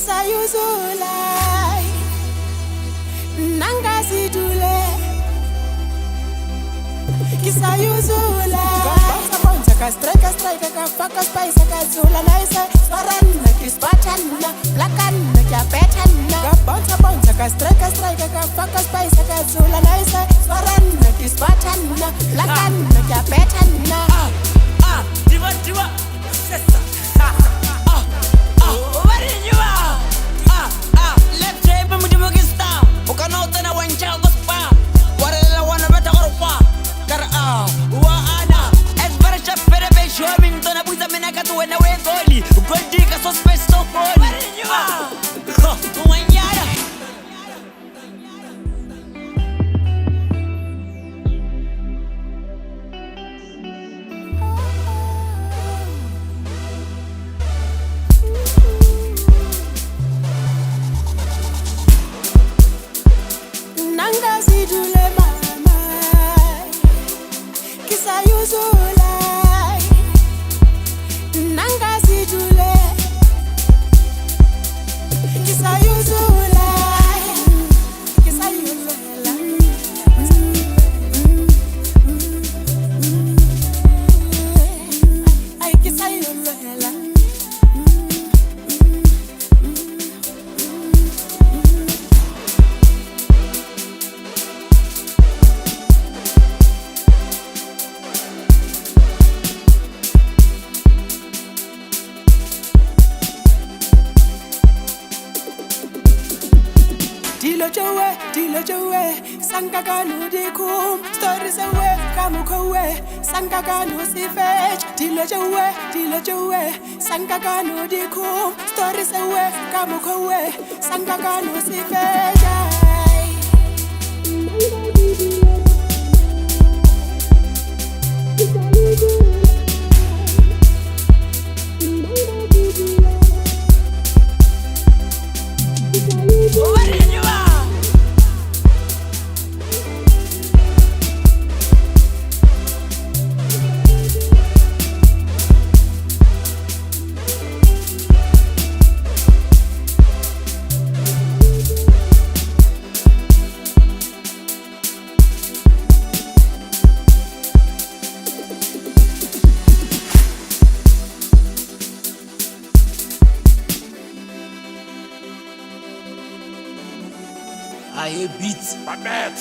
Kisayuzulai Nangazidule Kisayuzulai Strike, kafaka spice kazula naisa Swaranna, kispatanna, blakanna, kyapetanna Bounce, strike, kafaka spice kazula naisa Swaranna, kispatanna, blakanna, kyapetanna Diva, sessa Ovarinyua Left table mujimukista Ukanota na wancha gospa Warela wana beta korpa Kara Waana Esbarisha perebe Showing tona buiza menaka tuwena we goli Goldika so space so foli Ovarinyua Wanyara Nangazidule mama Kisayuzulai Nangazidule Kisayuzulai Kisayuzulai Ay kisayuzulai Dilo jowe, sankakanu dikum Stories away, kamukowe, sankakanu si fetch Dilo jowe, sankakanu dikum Stories away, kamukowe, sankakanu si fetch I hear beats. My bad.